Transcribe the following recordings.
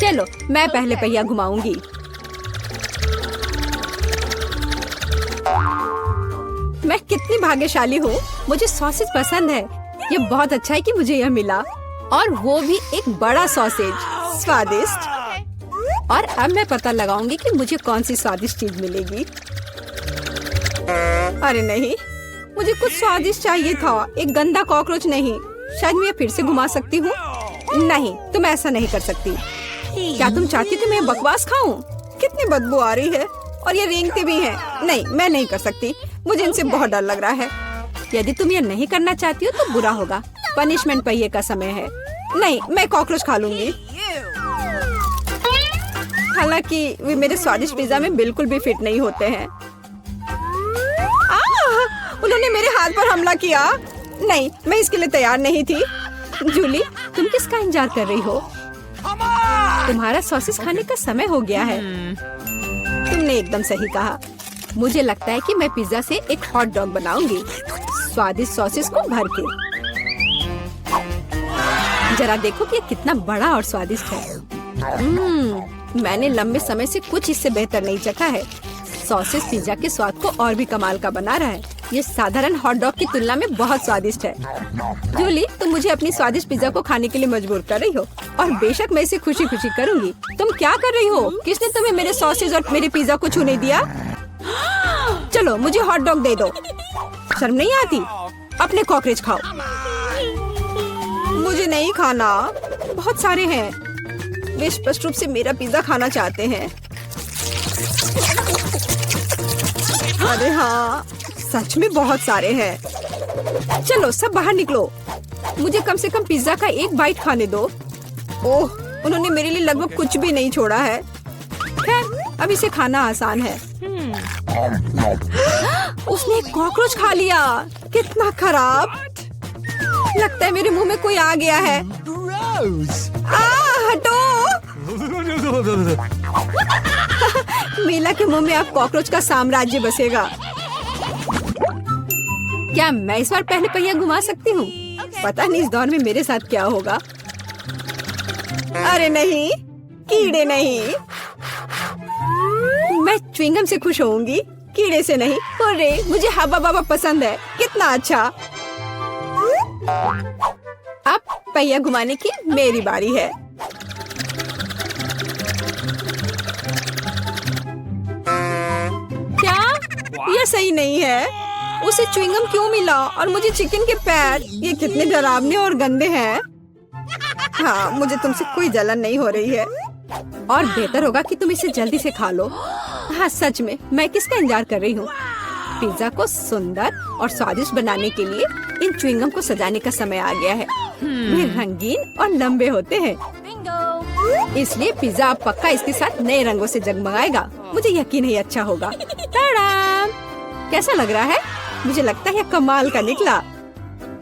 चलो मैं पहले पहिया घुमाऊंगी। मैं कितनी भाग्यशाली हूँ, मुझे सॉसेज पसंद है। ये बहुत अच्छा है कि मुझे यह मिला, और वो भी एक बड़ा सॉसेज, स्वादिष्ट। और अब मैं पता लगाऊंगी कि मुझे कौन सी स्वादिष्ट चीज मिलेगी। अरे नहीं, मुझे कुछ स्वादिष्ट चाहिए था, एक गंदा कॉकरोच नहीं। शायद मैं फिर से घुमा सकती हूँ। नहीं, तुम ऐसा नहीं कर सकती। क्या तुम चाहती कि मैं बकवास खाऊं? कितनी बदबू आ रही है, और ये रेंगते भी हैं। नहीं, मैं नहीं कर सकती, मुझे इनसे बहुत डर लग रहा है। यदि तुम ये नहीं करना चाहती हो तो बुरा होगा। पनिशमेंट पहिए का समय है। नहीं, मैं कॉकरोच खा लूंगी। हालांकि वे मेरे स्वादिष्ट पिज्जा में बिल्कुल भी फिट नहीं होते हैं। उन्होंने मेरे हाथ पर हमला किया। नहीं, मैं इसके लिए तैयार नहीं थी। जूली, तुम किसका इंतजार कर रही हो? तुम्हारा सॉसेस खाने का समय हो गया है। तुमने एकदम सही कहा। मुझे लगता है कि मैं पिज्जा से एक हॉट डॉग बनाऊंगी, स्वादिष्ट सॉसेस को भर के। जरा देखो कि ये कितना बड़ा और स्वादिष्ट है। मैंने लंबे समय से कुछ इससे बेहतर नहीं चखा है। सॉसेस पिज्जा के स्वाद को और भी कमाल का बना रहा है। ये साधारण हॉट डॉग की तुलना में बहुत स्वादिष्ट है। जूली, तुम मुझे अपनी स्वादिष्ट पिज्जा को खाने के लिए मजबूर कर रही हो, और बेशक मैं इसे खुशी खुशी करूंगी। तुम क्या कर रही हो? किसने तुम्हें मेरे सॉसेज और मेरे पिज्जा को छूने दिया? चलो मुझे हॉट डॉग दे दो। शर्म नहीं आती? अपने कॉकरोच खाओ। मुझे नहीं खाना, बहुत सारे हैं। वे स्पष्ट रूप से मेरा पिज्जा खाना चाहते हैं। अरे हाँ, सच में बहुत सारे हैं। चलो सब बाहर निकलो, मुझे कम से कम पिज्जा का एक बाइट खाने दो। ओह, उन्होंने मेरे लिए लगभग कुछ भी नहीं छोड़ा है। खैर, अब इसे खाना आसान है। उसने एक कॉकरोच खा लिया। कितना खराब। लगता है मेरे मुंह में कोई आ गया है। हटो। मीला के मुंह में अब कॉकरोच का साम्राज्य बसेगा। क्या मैं इस बार पहले पहिया घुमा सकती हूँ? पता नहीं इस दौर में मेरे साथ क्या होगा। अरे नहीं, कीड़े नहीं। मैं च्युइंगम से खुश होऊंगी, कीड़े से नहीं। अरे मुझे हब्बा बाबा पसंद है। कितना अच्छा। अब पहिया घुमाने की मेरी बारी है। क्या यह सही नहीं है? उसे च्युइंगम क्यों मिला और मुझे चिकन के पैर? ये कितने डरावने और गंदे हैं। हाँ, मुझे तुमसे कोई जलन नहीं हो रही है, और बेहतर होगा कि तुम इसे जल्दी से खा लो। हाँ सच में, मैं किसका इंतजार कर रही हूँ? पिज्जा को सुंदर और स्वादिष्ट बनाने के लिए इन च्युइंगम को सजाने का समय आ गया है। वे रंगीन और लंबे होते हैं, इसलिए पिज्जा अब पक्का इसके साथ नए रंगों से जगमगाएगा। मुझे यकीन है अच्छा होगा। ताड़ाम! कैसा लग रहा है? मुझे लगता है यह कमाल का निकला।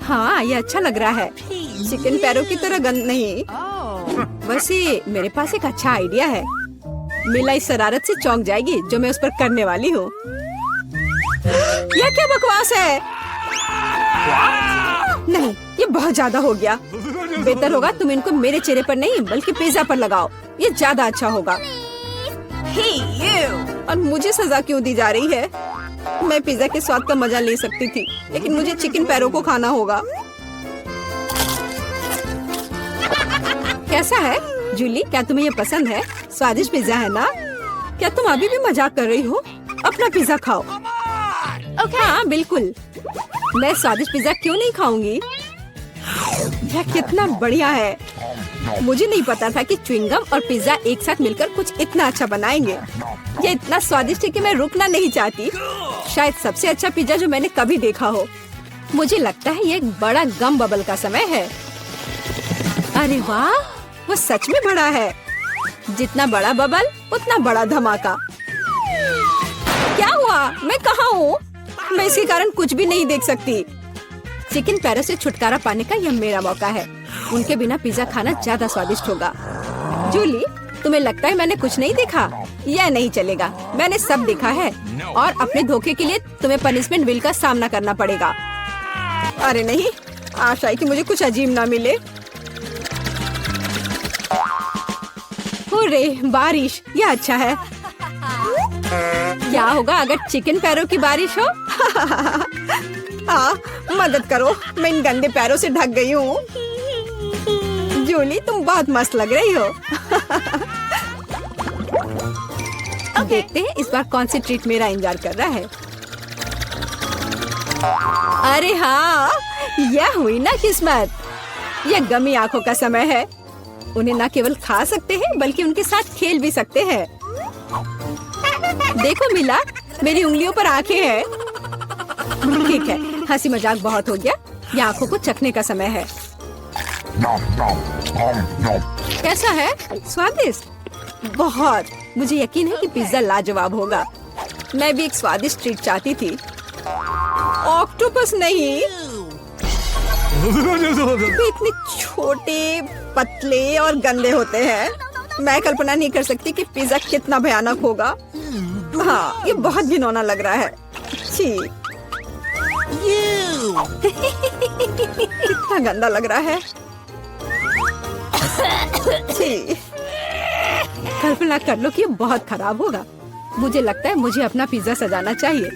हाँ, यह अच्छा लग रहा है। चिकन पैरों की तरह गंद नहीं। वैसे मेरे पास एक अच्छा आइडिया है। मीला इस शरारत से चौंक जाएगी जो मैं उस पर करने वाली हूँ। यह क्या बकवास है? नहीं, ये बहुत ज्यादा हो गया। बेहतर होगा तुम इनको मेरे चेहरे पर नहीं बल्कि पिज्जा पर लगाओ। ये ज्यादा अच्छा होगा। और मुझे सजा क्यों दी जा रही है? मैं पिज्जा के स्वाद का मजा ले सकती थी, लेकिन मुझे चिकन पैरों को खाना होगा। कैसा है जूली? क्या तुम्हें ये पसंद है? स्वादिष्ट पिज्जा है ना? क्या तुम अभी भी मजाक कर रही हो? अपना पिज्जा खाओ। हाँ बिल्कुल, मैं स्वादिष्ट पिज्जा क्यों नहीं खाऊंगी? यह कितना बढ़िया है। मुझे नहीं पता था कि च्युइंगम और पिज्जा एक साथ मिलकर कुछ इतना अच्छा बनाएंगे। यह इतना स्वादिष्ट है कि मैं रुकना नहीं चाहती। शायद सबसे अच्छा पिज्जा जो मैंने कभी देखा हो। मुझे लगता है ये एक बड़ा गम बबल का समय है। अरे वाह, वो सच में बड़ा है। जितना बड़ा बबल उतना बड़ा धमाका। क्या हुआ? मैं कहाँ हूँ? मैं इसके कारण कुछ भी नहीं देख सकती। चिकन पैरों से छुटकारा पाने का यह मेरा मौका है। उनके बिना पिज्जा खाना ज्यादा स्वादिष्ट होगा। जूली, तुम्हें लगता है मैंने कुछ नहीं देखा? यह नहीं चलेगा, मैंने सब देखा है, और अपने धोखे के लिए तुम्हें पनिशमेंट बिल का सामना करना पड़ेगा। अरे नहीं, आशा है कि मुझे कुछ अजीब ना मिले। रे बारिश, ये अच्छा है। क्या होगा अगर चिकन पैरों की बारिश हो? मदद करो, मैं इन गंदे पैरों से ढक गई हूँ। जूली तुम बहुत मस्त लग रही हो। देखते हैं इस बार कौन सी ट्रीट मेरा इंतजार कर रहा है। अरे हाँ, यह हुई ना किस्मत। यह गमी आंखों का समय है। उन्हें न केवल खा सकते हैं बल्कि उनके साथ खेल भी सकते हैं। देखो मिला, मेरी उंगलियों पर आंखें हैं। ठीक है, हंसी मजाक बहुत हो गया। ये आंखों को चखने का समय है। कैसा है? स्वादिष्ट? बहुत। मुझे यकीन है कि पिज्जा लाजवाब होगा। मैं भी एक स्वादिष्ट ट्रीट चाहती थी। ऑक्टोपस नहीं। वे इतने छोटे, पतले और गंदे होते हैं। मैं कल्पना नहीं कर सकती कि पिज्जा कितना भयानक होगा। हाँ, ये बहुत घिनौना लग रहा है। छी। कितना गंदा लग रहा है। छी। कल्पना कर लो कि ये बहुत खराब होगा। मुझे लगता है मुझे अपना पिज्जा सजाना चाहिए।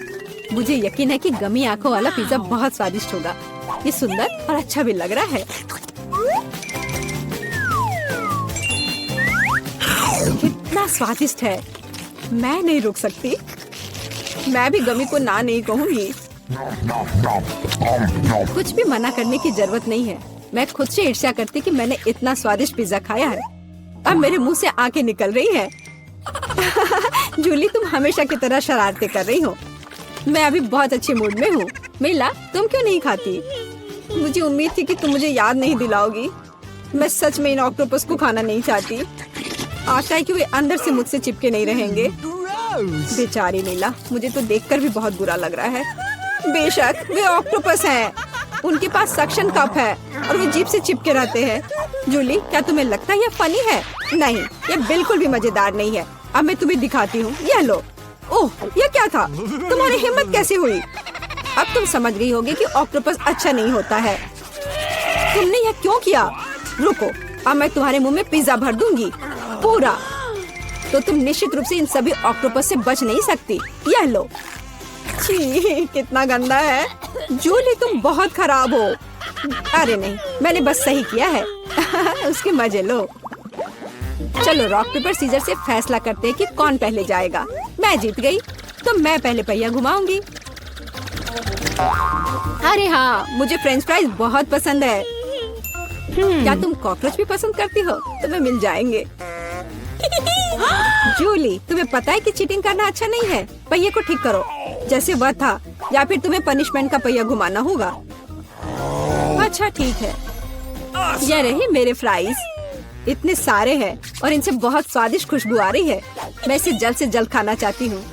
मुझे यकीन है कि गमी आंखों वाला पिज्जा बहुत स्वादिष्ट होगा। ये सुंदर और अच्छा भी लग रहा है। कितना स्वादिष्ट है। मैं नहीं रुक सकती। मैं भी गमी को ना नहीं कहूँगी। कुछ भी मना करने की जरूरत नहीं है। मैं खुद से ईर्ष्या करती कि मैंने इतना स्वादिष्ट पिज्जा खाया है। अब मेरे मुंह से आंखें निकल रही है। जूली तुम हमेशा की तरह शरारतें कर रही हो। मैं अभी बहुत अच्छे मूड में हूँ। मिला, तुम क्यों नहीं खाती? मुझे उम्मीद थी कि तुम मुझे याद नहीं दिलाओगी। मैं सच में इन ऑक्टोपस को खाना नहीं चाहती। आशा है कि वे अंदर से मुझसे चिपके नहीं रहेंगे। बेचारी मिला, मुझे तो देखकर भी बहुत बुरा लग रहा है। बेशक वे ऑक्टोपस हैं। उनके पास सक्शन कप है और वे जीभ से चिपके रहते हैं। जूली, क्या तुम्हें लगता है यह फनी है? नहीं, यह बिल्कुल भी मजेदार नहीं है। अब मैं तुम्हें दिखाती हूँ। यह लो। ओह, यह क्या था? तुम्हारी हिम्मत कैसे हुई? अब तुम समझ गई होगी कि ऑक्टोपस अच्छा नहीं होता है। तुमने यह क्यों किया? रुको, अब मैं तुम्हारे मुंह में पिज्जा भर दूंगी, पूरा। तो तुम निश्चित रूप से इन सभी ऑक्टोपस से बच नहीं सकती। यह लो। छी, कितना गंदा है। जूली तुम बहुत खराब हो। अरे नहीं, मैंने बस सही किया है। उसके मजे लो। चलो रॉक पेपर सीजर से फैसला करते हैं कि कौन पहले जाएगा। मैं जीत गई तो मैं पहले पहिया घुमाऊंगी। अरे हाँ, मुझे फ्रेंच फ्राइज बहुत पसंद है। क्या तुम कॉकरोच भी पसंद करती हो? तुम्हें मिल जाएंगे। जूली, तुम्हें पता है कि चीटिंग करना अच्छा नहीं है। पहिए को ठीक करो जैसे वह था, या फिर तुम्हें पनिशमेंट का पहिया घुमाना होगा। अच्छा ठीक है। यह रही मेरे फ्राइज। इतने सारे हैं और इनसे बहुत स्वादिष्ट खुशबू आ रही है। मैं इसे जल्द से जल्द खाना चाहती हूँ।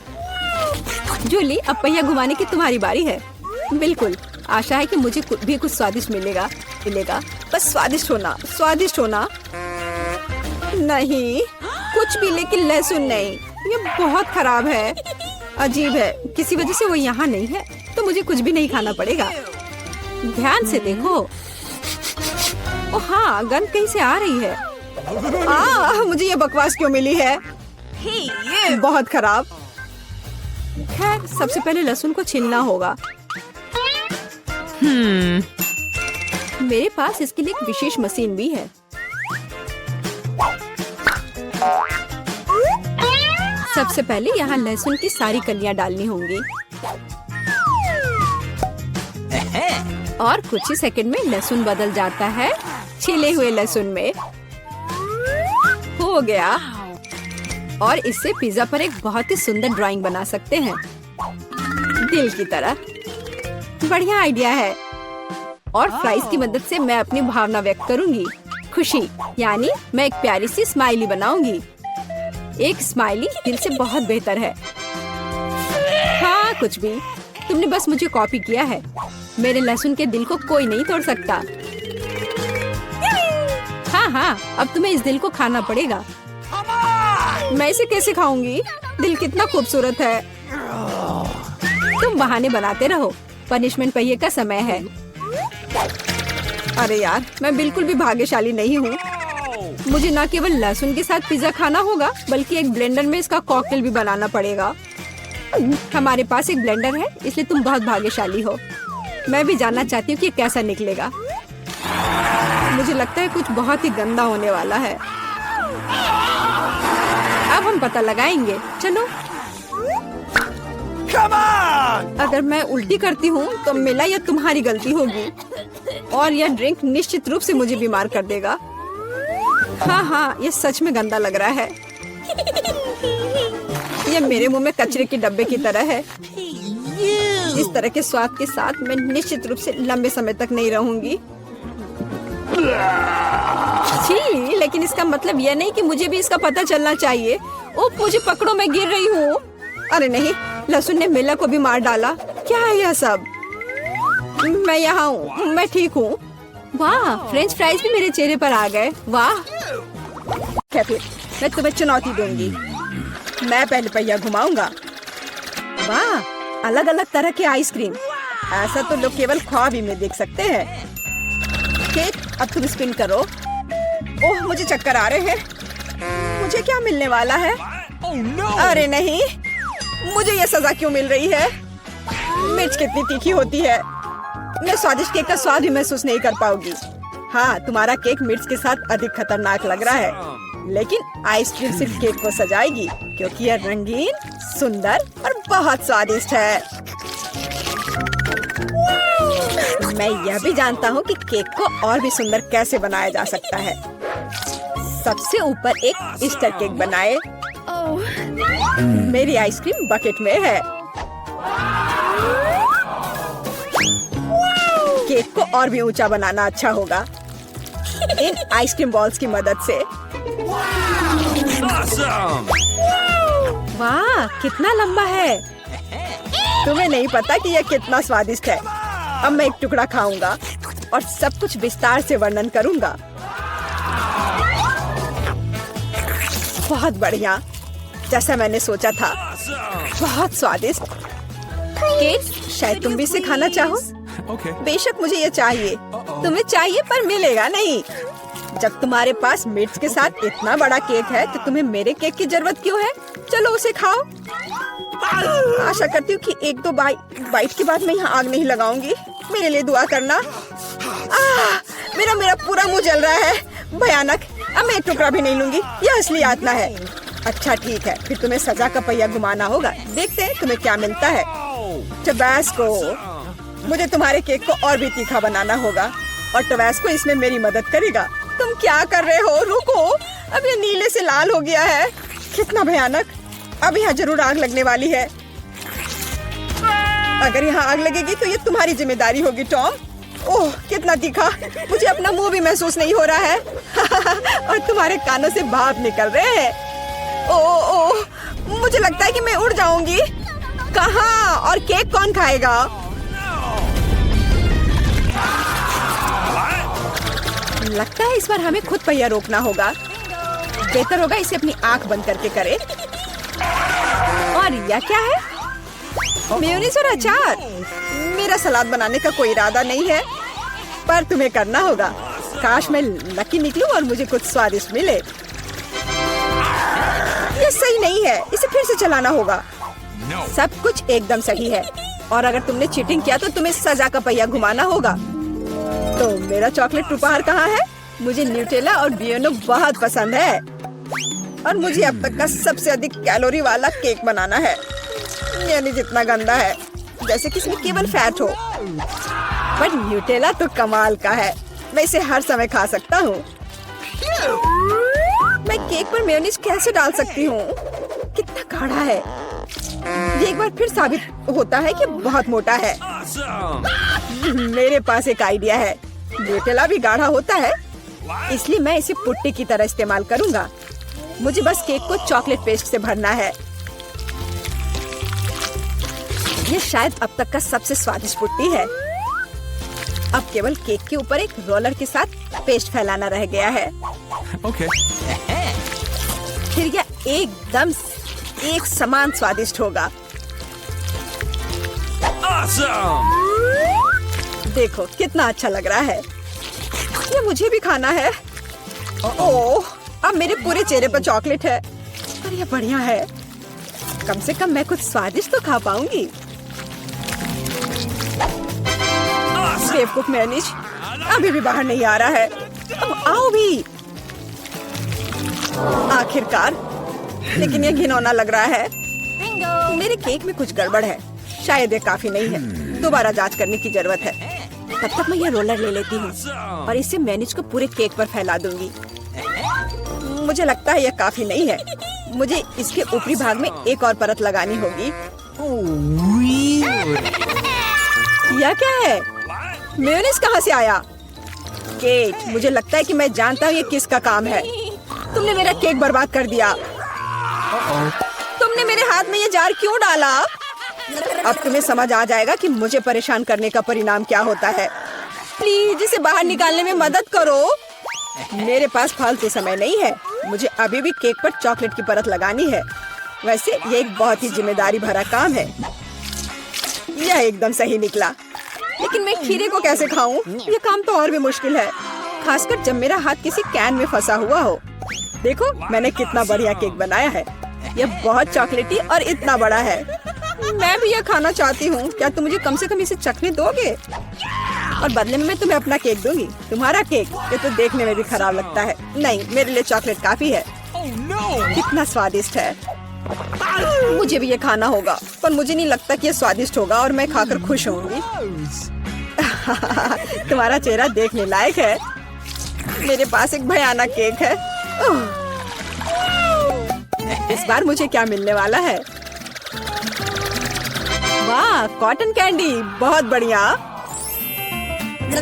जूली, अब पहिया घुमाने की तुम्हारी बारी है। बिल्कुल, आशा है कि मुझे भी कुछ स्वादिष्ट मिलेगा। बस स्वादिष्ट होना, स्वादिष्ट होना। नहीं, कुछ भी, लेकिन लहसुन नहीं। ये बहुत खराब है। अजीब है, किसी वजह से वो यहाँ नहीं है तो मुझे कुछ भी नहीं खाना पड़ेगा। ध्यान से देखो। ओ हाँ, गंध कहीं से आ रही है। मुझे ये बकवास क्यों मिली है? बहुत खराब। खैर, सबसे पहले लहसुन को छीलना होगा। मेरे पास इसके लिए एक विशेष मशीन भी है। सबसे पहले यहाँ लहसुन की सारी कलियां डालनी होंगी और कुछ ही सेकंड में लहसुन बदल जाता है छिले हुए लहसुन में। हो गया। और इससे पिज्जा पर एक बहुत ही सुंदर ड्राइंग बना सकते हैं, दिल की तरह। बढ़िया आइडिया है। और फ्राइज की मदद से मैं अपनी भावना व्यक्त करूंगी। खुशी, यानी मैं एक प्यारी सी स्माइली बनाऊंगी। एक स्माइली दिल से बहुत बेहतर है। हाँ, कुछ भी। तुमने बस मुझे कॉपी किया है। मेरे लहसुन के दिल को कोई नहीं तोड़ सकता। हाँ, अब तुम्हें इस दिल को खाना पड़ेगा। मैं इसे कैसे खाऊंगी? दिल कितना खूबसूरत है। तुम बहाने बनाते रहो। पनिशमेंट पहिए का समय है। अरे यार, मैं बिल्कुल भी भाग्यशाली नहीं हूँ। मुझे न केवल लहसुन के साथ पिज्जा खाना होगा बल्कि एक ब्लेंडर में इसका कॉकटेल भी बनाना पड़ेगा। हमारे पास एक ब्लेंडर है, इसलिए तुम बहुत भाग्यशाली हो। मैं भी जानना चाहती हूँ कि कैसा निकलेगा। मुझे लगता है कुछ बहुत ही गंदा होने वाला है। अब हम पता लगाएंगे। चलो। अगर मैं उल्टी करती हूँ तो मेरा या तुम्हारी गलती होगी और यह ड्रिंक निश्चित रूप से मुझे बीमार कर देगा। हाँ, ये सच में गंदा लग रहा है। यह मेरे मुंह में कचरे के डब्बे की तरह है। इस तरह के स्वाद के साथ मैं निश्चित रूप से लंबे समय तक नहीं रहूंगी। छी, लेकिन इसका मतलब यह नहीं कि मुझे भी इसका पता चलना चाहिए। ओह, मुझे पकड़ो, मैं गिर रही हूँ। अरे नहीं, लहसुन ने मिला को भी मार डाला। क्या है यह सब? मैं यहाँ हूँ, मैं ठीक हूँ। वाह, फ्रेंच फ्राइज भी मेरे चेहरे पर आ गए। वाह। फिर मैं तुम्हें चुनौती दूंगी। मैं पहले पहिया घुमाऊंगा। वाह, अलग अलग तरह के आइसक्रीम। ऐसा तो लोग केवल ख्वाब ही में देख सकते हैं। केक, अब तुम स्पिन करो। ओह, मुझे चक्कर आ रहे हैं। मुझे क्या मिलने वाला है? अरे नहीं, मुझे ये सजा क्यों मिल रही है? मिर्च कितनी तीखी होती है। मैं स्वादिष्ट केक का स्वाद भी महसूस नहीं कर पाऊंगी। हाँ, तुम्हारा केक मिर्च के साथ अधिक खतरनाक लग रहा है, लेकिन आइसक्रीम सिर्फ केक को सजाएगी क्योंकि यह रंगीन, सुंदर और बहुत स्वादिष्ट है। मैं यह भी जानता हूँ कि केक को और भी सुंदर कैसे बनाया जा सकता है। सबसे ऊपर एक ईस्टर केक बनाए। मेरी आइसक्रीम बकेट में है। केक को और भी ऊंचा बनाना अच्छा होगा इन आइसक्रीम बॉल्स की मदद से। वाह, कितना लंबा है। तुम्हें नहीं पता कि यह कितना स्वादिष्ट है। अब मैं एक टुकड़ा खाऊंगा और सब कुछ विस्तार से वर्णन करूंगा। बहुत बढ़िया, जैसा मैंने सोचा था। बहुत स्वादिष्ट केक। शायद तुम भी इसे खाना चाहो। बेशक मुझे ये चाहिए। तुम्हें चाहिए पर मिलेगा नहीं। जब तुम्हारे पास मिर्च के साथ इतना बड़ा केक है तो तुम्हें मेरे केक की जरूरत क्यों है? चलो उसे खाओ। आशा करती हूँ कि एक दो बाइट के बाद मैं यहाँ आग नहीं लगाऊंगी। मेरे लिए दुआ करना। मेरा पूरा मुंह जल रहा है। भयानक। अब मैं एक टुकड़ा भी नहीं लूंगी। यह असली यातना है। अच्छा ठीक है, फिर तुम्हें सजा का पहिया घुमाना होगा। देखते हैं तुम्हें क्या मिलता है। टबैस्को। मुझे तुम्हारे केक को और भी तीखा बनाना होगा और टबैस्को इसमें मेरी मदद करेगा। तुम क्या कर रहे हो? रुको, अब ये नीले से लाल हो गया है। कितना भयानक। अब यहाँ जरूर आग लगने वाली है। अगर यहाँ आग लगेगी तो ये तुम्हारी जिम्मेदारी होगी टॉम। ओह, कितना तीखा। मुझे अपना मुंह भी महसूस नहीं हो रहा है। और तुम्हारे कानों से भाप निकल रहे हैं। ओह, मुझे लगता है कि मैं उड़ जाऊंगी। कहाँ? और केक कौन खाएगा? लगता है इस बार हमें खुद पहिया रोकना होगा। बेहतर होगा इसे अपनी आंख बंद करके करे। और यह क्या है? मेयोनीज और अचार। मेरा सलाद बनाने का कोई इरादा नहीं है, पर तुम्हें करना होगा। काश मैं लकी निकलूं और मुझे कुछ स्वादिष्ट मिले। ये सही नहीं है, इसे फिर से चलाना होगा। सब कुछ एकदम सही है और अगर तुमने चीटिंग किया तो तुम्हें सजा का पहिया घुमाना होगा। तो मेरा चॉकलेट उपहार कहाँ है? मुझे न्यूटेला और बियोनो बहुत पसंद है और मुझे अब तक का सबसे अधिक कैलोरी वाला केक बनाना है। यानी जितना गंदा है, जैसे कि इसमें केवल फैट हो। पर न्यूटेला तो कमाल का है। मैं इसे हर समय खा सकता हूँ। मैं केक पर मेयोनीज कैसे डाल सकती हूँ? कितना गाढ़ा है। ये एक बार फिर साबित होता है कि बहुत मोटा है। मेरे पास एक आइडिया है। न्यूटेला भी गाढ़ा होता है, इसलिए मैं इसे पुट्टी की तरह इस्तेमाल करूँगा। मुझे बस केक को चॉकलेट पेस्ट से भरना है। ये शायद अब तक का सबसे स्वादिष्ट पुट्टी है। अब केवल केक के ऊपर एक रोलर के साथ पेस्ट फैलाना रह गया है। फिर यह एकदम एक समान स्वादिष्ट होगा। Awesome! देखो कितना अच्छा लग रहा है। ये मुझे भी खाना है। ओह, अब मेरे पूरे चेहरे पर चॉकलेट है। पर ये बढ़िया है, कम से कम मैं कुछ स्वादिष्ट तो खा पाऊंगी। बेवकूफ मैनेज अभी भी बाहर नहीं आ रहा है। अब आओ भी। आखिरकार, लेकिन ये घिनौना लग रहा है। मेरे केक में कुछ गड़बड़ है, शायद ये काफी नहीं है। दोबारा जांच करने की जरूरत है। तब तक मैं ये रोलर ले लेती हूँ और इसे मैनेज को पूरे केक पर फैला दूंगी। मुझे लगता है ये काफी नहीं है। मुझे इसके ऊपरी भाग में एक और परत लगानी होगी। यह क्या है? मेयोनीज कहाँ से आया? केक, मुझे लगता है कि मैं जानता हूँ ये किसका काम है। तुमने मेरा केक बर्बाद कर दिया। तुमने मेरे हाथ में ये जार क्यों डाला? अब तुम्हें समझ आ जाएगा कि मुझे परेशान करने का परिणाम क्या होता है। प्लीज इसे बाहर निकालने में मदद करो। मेरे पास फालतू समय नहीं है। मुझे अभी भी केक पर चॉकलेट की परत लगानी है। वैसे ये एक बहुत ही जिम्मेदारी भरा काम है। यह एकदम सही निकला, लेकिन मैं खीरे को कैसे खाऊं? ये काम तो और भी मुश्किल है, खासकर जब मेरा हाथ किसी कैन में फंसा हुआ हो। देखो मैंने कितना बढ़िया केक बनाया है। यह बहुत चॉकलेटी और इतना बड़ा है। मैं भी यह खाना चाहती हूँ। क्या तुम मुझे कम से कम इसे चखने दोगे? और बदले में मैं तुम्हें अपना केक दूंगी। तुम्हारा केक ये तो देखने में भी खराब लगता है। नहीं, मेरे लिए चॉकलेट काफी है। कितना स्वादिष्ट है। मुझे भी ये खाना होगा, पर मुझे नहीं लगता कि ये स्वादिष्ट होगा और मैं खाकर खुश होंगी। तुम्हारा चेहरा देखने लायक है। मेरे पास एक भयानक केक है। इस बार मुझे क्या मिलने वाला है? वाह, कॉटन कैंडी, बहुत बढ़िया।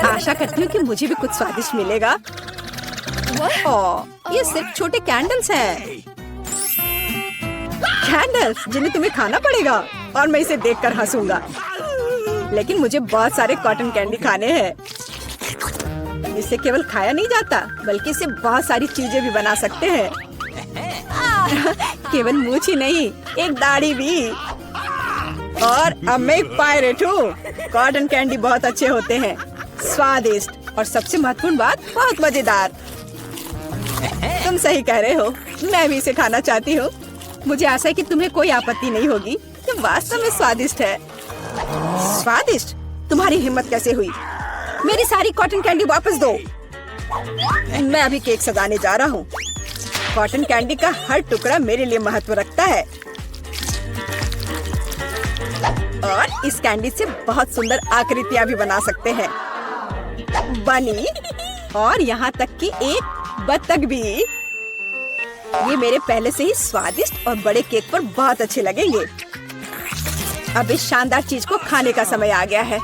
आशा करती हूँ कि मुझे भी कुछ स्वादिष्ट मिलेगा। ओह, ये सिर्फ छोटे कैंडल्स हैं। कैंडल्स जिन्हें तुम्हें खाना पड़ेगा और मैं इसे देखकर हंसूंगा। लेकिन मुझे बहुत सारे कॉटन कैंडी खाने हैं। इसे केवल खाया नहीं जाता, बल्कि इसे बहुत सारी चीजें भी बना सकते हैं। केवल मूंछ ही नहीं, एक दाढ़ी भी। और अब मैं एक पायरेट हूँ। कॉटन कैंडी बहुत अच्छे होते हैं, स्वादिष्ट और सबसे महत्वपूर्ण बात, बहुत मजेदार। तुम सही कह रहे हो, मैं भी इसे खाना चाहती हूँ। मुझे आशा है कि तुम्हें कोई आपत्ति नहीं होगी। ये वास्तव में स्वादिष्ट है। स्वादिष्ट? तुम्हारी हिम्मत कैसे हुई? मेरी सारी कॉटन कैंडी वापस दो। मैं अभी केक सजाने जा रहा हूँ। कॉटन कैंडी का हर टुकड़ा मेरे लिए महत्व रखता है। और इस कैंडी से बहुत सुंदर आकृतियाँ भी बना सकते हैं। बनी, और यहाँ तक कि एक बत्तख भी। ये मेरे पहले से ही स्वादिष्ट और बड़े केक पर बहुत अच्छे लगेंगे। अब इस शानदार चीज को खाने का समय आ गया है।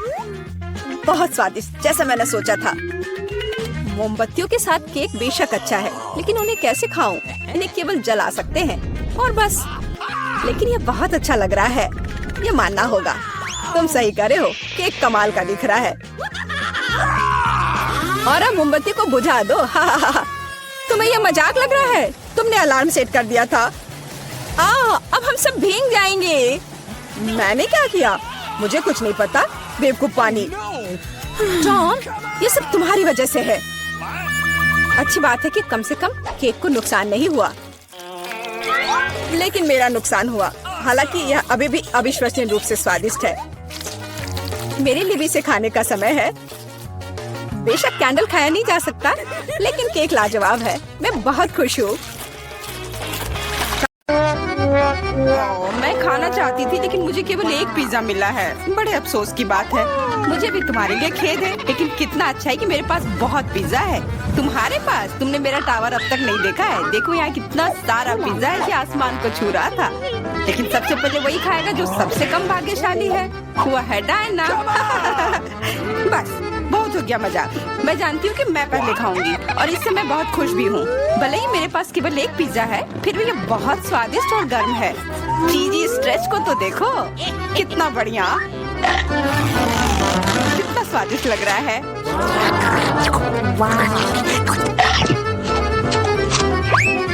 बहुत स्वादिष्ट, जैसा मैंने सोचा था। मोमबत्तियों के साथ केक बेशक अच्छा है, लेकिन उन्हें कैसे खाऊं? इन्हें केवल जला सकते हैं और बस। लेकिन ये बहुत अच्छा लग रहा है, ये मानना होगा। तुम सही करे हो, केक कमाल का दिख रहा है। और अब मोमबत्ती को बुझा दो। तुम्हें ये मजाक लग रहा है? तुमने अलार्म सेट कर दिया था। अब हम सब भीग जाएंगे। मैंने क्या किया? मुझे कुछ नहीं पता। बेवकूफ पानी। जॉन, ये सब तुम्हारी वजह से है। अच्छी बात है कि कम से कम केक को नुकसान नहीं हुआ, लेकिन मेरा नुकसान हुआ। हालांकि यह अभी भी अविश्वसनीय रूप से स्वादिष्ट है। मेरे लिए भी इसे खाने का समय है। बेशक कैंडल खाया नहीं जा सकता, लेकिन केक लाजवाब है। मैं बहुत खुश हूँ। मैं खाना चाहती थी, लेकिन मुझे केवल एक पिज्जा मिला है। बड़े अफसोस की बात है। मुझे भी तुम्हारे लिए खेद है, लेकिन कितना अच्छा है कि मेरे पास बहुत पिज्जा है। तुम्हारे पास? तुमने मेरा टावर अब तक नहीं देखा है। देखो यहाँ कितना सारा पिज्जा है कि आसमान को छू रहा था। लेकिन सबसे पहले वही खाएगा जो सबसे कम भाग्यशाली है। हुआ है डायना। बस बहुत हो गया मजाक। मैं जानती हूँ कि मैं पहले खाऊंगी और इससे मैं बहुत खुश भी हूँ। भले ही मेरे पास केवल एक पिज्जा है, फिर भी ये बहुत स्वादिष्ट और गर्म है। चीजी स्ट्रेच को तो देखो, कितना बढ़िया, कितना स्वादिष्ट लग रहा है।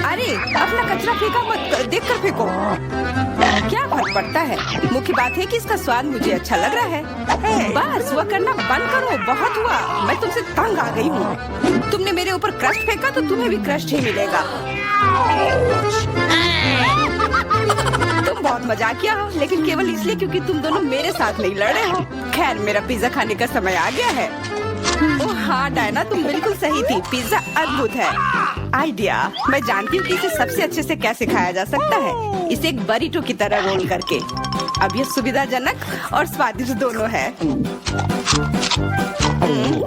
अरे अपना कचरा फेंका मत, देखकर फेंको। क्या फर्क पड़ता है। मुख्य बात है कि इसका स्वाद मुझे अच्छा लग रहा है। बस वह करना बंद करो, बहुत हुआ। मैं तुमसे तंग आ गई हूँ। तुमने मेरे ऊपर क्रस्ट फेंका तो तुम्हें भी क्रस्ट ही मिलेगा। तुम बहुत मजाकिया हो, लेकिन केवल इसलिए क्योंकि तुम दोनों मेरे साथ नहीं लड़ रहे हो। खैर, मेरा पिज्जा खाने का समय आ गया है। ओह हाँ डायना, तुम बिल्कुल सही थी। पिज्जा अद्भुत है। आइडिया, मैं जानती हूँ कि इसे सबसे अच्छे से कैसे खाया जा सकता है। इसे एक बरीटो की तरह रोल करके। अब यह सुविधाजनक और स्वादिष्ट दोनों है।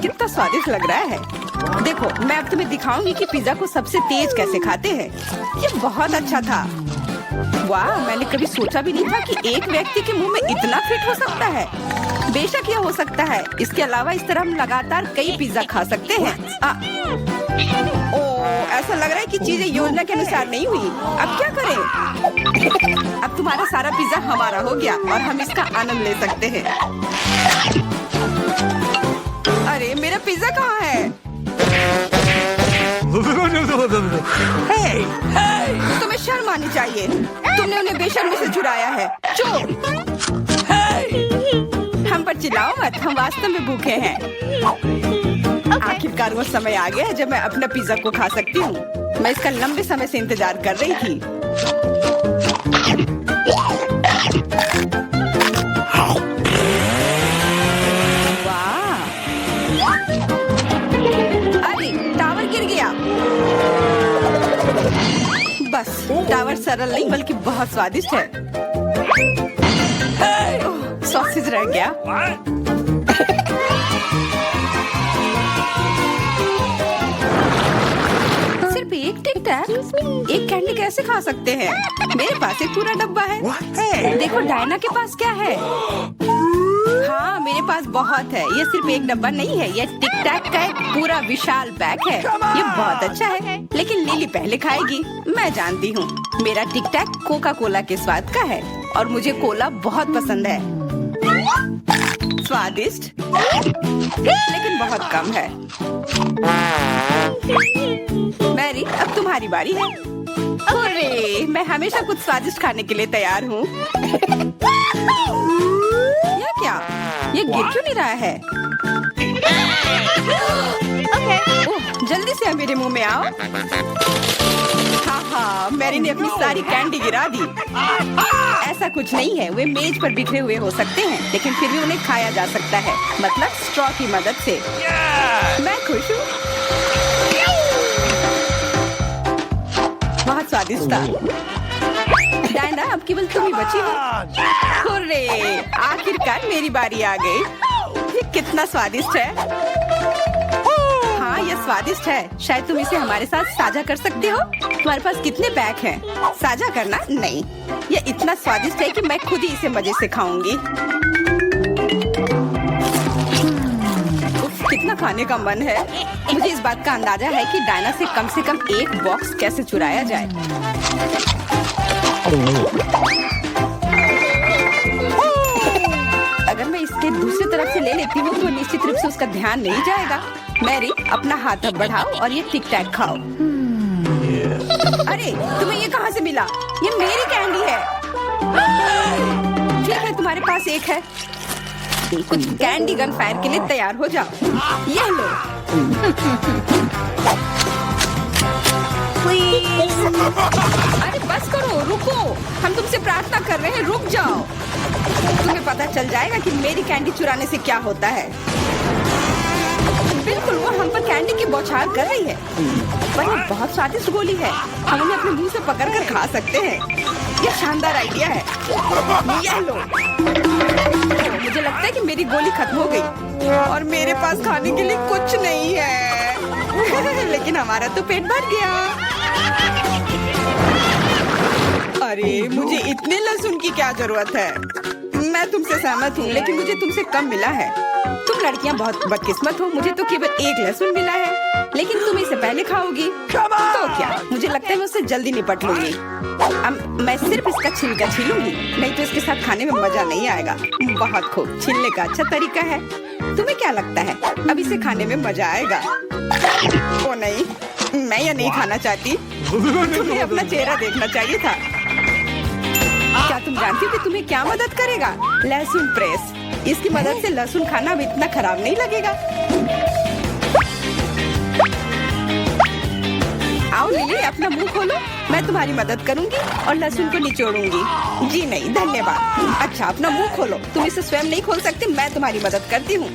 कितना स्वादिष्ट लग रहा है। देखो, मैं अब तुम्हें दिखाऊंगी कि पिज्जा को सबसे तेज कैसे खाते हैं। ये बहुत अच्छा था। वाह, मैंने कभी सोचा भी नहीं था कि एक व्यक्ति के मुंह में इतना फिट हो सकता है। बेशक यह हो सकता है। इसके अलावा इस तरह हम लगातार कई पिज्जा खा सकते हैं। ऐसा लग रहा है कि चीजें योजना के अनुसार नहीं हुई। अब क्या करें? अब तुम्हारा सारा पिज्जा हमारा हो गया और हम इसका आनंद ले सकते हैं। अरे मेरा पिज्जा कहाँ है? तुम्हें शर्म आनी चाहिए। तुमने उन्हें बेशर्मी से चुराया है। चुप! हम पर चिल्लाओ मत, हम वास्तव में भूखे हैं। आखिरकार वो समय आ गया है जब मैं अपना पिज्जा को खा सकती हूँ। मैं इसका लंबे समय से इंतजार कर रही थी। वाह! अरे टावर गिर गया। बस टावर सरल नहीं बल्कि बहुत स्वादिष्ट है। सॉसेज रह गया। सिर्फ एक टिक टैक, एक कैंडी कैसे खा सकते हैं? मेरे पास एक पूरा डब्बा है। देखो डायना के पास क्या है। हाँ, मेरे पास बहुत है। ये सिर्फ एक डब्बा नहीं है, ये टिक टैक का एक पूरा विशाल पैक है। ये बहुत अच्छा है, लेकिन लिली पहले खाएगी। मैं जानती हूँ, मेरा टिक टैक कोका कोला के स्वाद का है और मुझे कोला बहुत पसंद है। स्वादिष्ट, लेकिन बहुत कम है। मैरी, अब तुम्हारी बारी है। अरे, मैं हमेशा कुछ स्वादिष्ट खाने के लिए तैयार हूँ। यह क्या? ये गिर क्यों नहीं रहा है? ओह, जल्दी से मेरे मुंह में आओ। हाँ, मैरी ने अपनी सारी कैंडी गिरा दी। ऐसा कुछ नहीं है, वे मेज पर बिखरे हुए हो सकते हैं, लेकिन फिर भी उन्हें खाया जा सकता है, मतलब स्ट्रॉ की मदद से। मैं खुश हूँ। बहुत स्वादिष्ट था। डायना, अब केवल तुम ही बची हो। हुर्रे! आखिरकार मेरी बारी आ गई। ये कितना स्वादिष्ट है। हाँ, ये स्वादिष्ट है। शायद तुम इसे हमारे साथ साझा कर सकते हो। तुम्हारे पास कितने पैक हैं? साझा करना नहीं। ये इतना स्वादिष्ट है कि मैं खुद ही इसे मजे से खाऊंगी। उफ, कितना खाने का मन है। मुझे इस बात का अंदाजा है कि डायना से कम एक बॉक्स कैसे चुराया जाए। अगर मैं इसके दूसरी तरफ से ले लेती हूँ तो निश्चित रूप से उसका ध्यान नहीं जाएगा। मैरी, अपना हाथ अब बढ़ाओ और ये टिक टैक खाओ। अरे, तुम्हें ये कहाँ से मिला? ये मेरी कैंडी है। ठीक है, तुम्हारे पास एक है। कुछ कैंडी गन फायर के लिए तैयार हो जाओ। ये लो। अरे बस करो, रुको। हम तुमसे प्रार्थना कर रहे हैं, रुक जाओ। तुम्हें पता चल जाएगा कि मेरी कैंडी चुराने से क्या होता है। बिल्कुल, वो हम पर कैंडी की बौछार कर रही है। पर ये बहुत स्वादिष्ट गोली है। हम उन्हें अपने मुंह से पकड़कर खा सकते हैं। ये शानदार आइडिया है। ये लो। मुझे लगता है कि मेरी गोली खत्म हो गई और मेरे पास खाने के लिए कुछ नहीं है। लेकिन हमारा तो पेट भर गया। अरे, मुझे इतने लहसुन की क्या जरूरत है? मैं तुमसे सहमत हूँ, लेकिन मुझे तुमसे कम मिला है। तुम लड़कियाँ बहुत बदकिस्मत हो। मुझे तो केवल एक लहसुन मिला है, लेकिन तुम इसे पहले खाओगी तो क्या? मुझे लगता है मैं उससे जल्दी निपट लूंगी। अब मैं सिर्फ इसका छिलका छीलूंगी, नहीं तो इसके साथ खाने में मजा नहीं आएगा। बहुत खूब, छीलने का अच्छा तरीका है। तुम्हें क्या लगता है अब इसे खाने में मजा आएगा? ओ नहीं, मैं यह नहीं खाना चाहती। तुम्हें अपना चेहरा देखना चाहिए था। क्या तुम जानती हो कि तुम्हें क्या मदद करेगा? लहसुन प्रेस। इसकी मदद से लहसुन खाना भी इतना खराब नहीं लगेगा। आओ लिली, अपना मुंह खोलो, मैं तुम्हारी मदद करूंगी और लहसुन को निचोड़ूंगी। जी नहीं, धन्यवाद। अच्छा, अपना मुंह खोलो, तुम इसे स्वयं नहीं खोल सकते, मैं तुम्हारी मदद करती हूँ।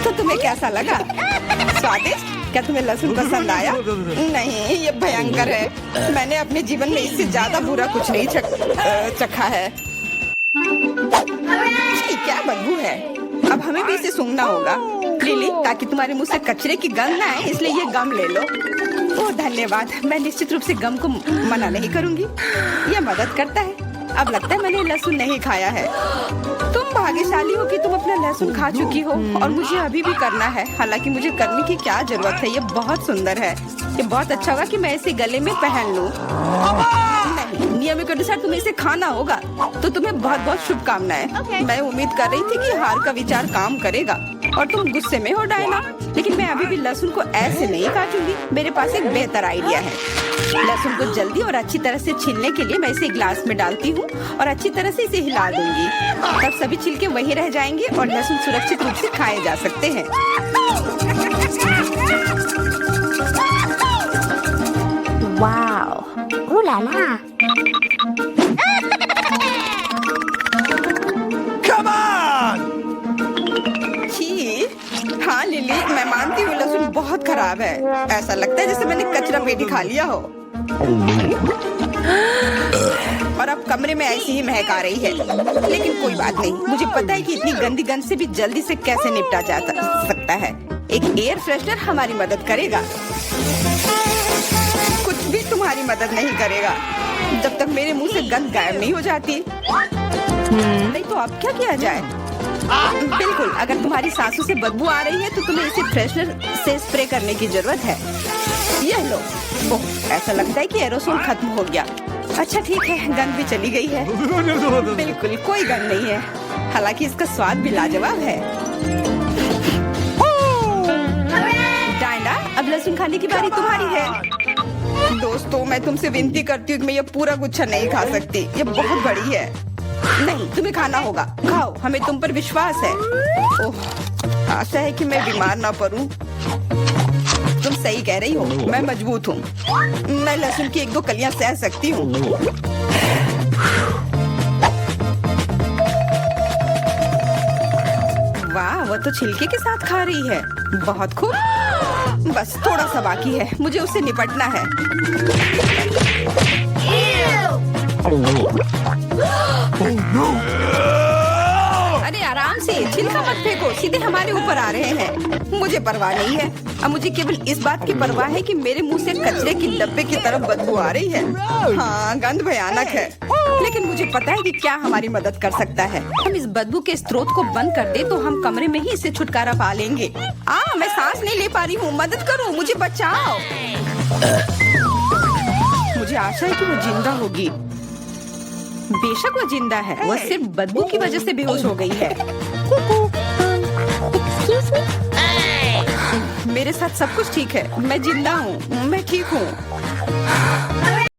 तो तुम्हें कैसा लगा? स्वादिष्ट? क्या तुम्हें लहसुन पसंद आया? नहीं, ये भयंकर है। मैंने अपने जीवन में इससे ज्यादा बुरा कुछ नहीं चखा है। क्या बदबू है। अब हमें भी इसे सूंघना होगा लिली, ताकि तुम्हारे मुंह से कचरे की गंध ना आए, इसलिए ये गम ले लो। ओह धन्यवाद, मैं निश्चित रूप से गम को मना नहीं करूंगी, यह मदद करता है। अब लगता है मैंने लहसुन नहीं खाया है। तुम भाग्यशाली हो कि तुम अपना लहसुन खा चुकी हो और मुझे अभी भी करना है। हालांकि मुझे करने की क्या जरूरत है, ये बहुत सुंदर है। ये बहुत अच्छा होगा कि मैं इसे गले में पहन लूं। नहीं, नियम के अनुसार तुम्हें इसे खाना होगा। तो तुम्हें बहुत बहुत शुभकामनाएं। मैं उम्मीद कर रही थी कि हार का विचार काम करेगा और तुम गुस्से में हो डायना, लेकिन मैं अभी भी लहसुन को ऐसे नहीं काटूंगी। मेरे पास एक बेहतर आइडिया है। लहसुन को जल्दी और अच्छी तरह से छीलने के लिए मैं इसे ग्लास में डालती हूँ और अच्छी तरह से इसे हिला दूंगी। तब सभी छिलके वहीं रह जाएंगे और लहसुन सुरक्षित रूप से खाए जा सकते हैं। Wow, ooh la la. Come on! छी, हाँ लिली, मैं मानती हूँ लहसुन बहुत खराब है। ऐसा लगता है जैसे मैंने कचरा पेटी खा लिया हो। और अब कमरे में ऐसी ही महक आ रही है, लेकिन कोई बात नहीं। मुझे पता है कि इतनी गंदी गंध से भी जल्दी से कैसे निपटा जा सकता है। एक एयर फ्रेशनर हमारी मदद करेगा। कुछ भी तुम्हारी मदद नहीं करेगा जब तक मेरे मुंह से गंध गायब नहीं हो जाती। नहीं तो अब क्या किया जाए? बिल्कुल, अगर तुम्हारी सांसों से बदबू आ रही है तो तुम्हें इसे फ्रेशनर से स्प्रे करने की जरूरत है। यह लो। ओह, ऐसा लगता है कि एरोसोल खत्म हो गया। अच्छा ठीक है, गंध भी चली गई है। बिल्कुल कोई गंध नहीं है, हालांकि इसका स्वाद भी लाजवाब है। डायना, अब लहसुन खाने की बारी तुम्हारी है। दोस्तों, मैं तुमसे विनती करती हूँ कि मैं ये पूरा गुच्छा नहीं खा सकती, ये बहुत बड़ी है। नहीं, तुम्हें खाना होगा, खाओ, हमें तुम पर विश्वास है। ओह, आशा है कि मैं बीमार ना पड़ूं। तुम सही कह रही हो, मैं मजबूत हूँ। मैं लहसुन की 1-2 कलियां सह सकती हूँ। वाह, वो तो छिलके के साथ खा रही है। बहुत खूब। बस थोड़ा सा बाकी है, मुझे उससे निपटना है। अरे आराम से, छिलका मत फेंको, सीधे हमारे ऊपर आ रहे हैं। मुझे परवाह नहीं है। अब मुझे केवल इस बात की परवाह है कि मेरे मुंह से कचरे की डब्बे की तरफ बदबू आ रही है। हाँ, गंध भयानक है, लेकिन मुझे पता है कि क्या हमारी मदद कर सकता है। हम इस बदबू के स्रोत को बंद कर दे तो हम कमरे में ही इससे छुटकारा पा लेंगे। मैं सांस नहीं ले पा रही हूँ, मदद करो, मुझे बचाओ। मुझे आशा है कि वो जिंदा होगी। बेशक वो जिंदा है, वो सिर्फ बदबू की वजह से बेहोश हो गई है। Excuse me? मेरे साथ सब कुछ ठीक है, मैं जिंदा हूँ, मैं ठीक हूँ।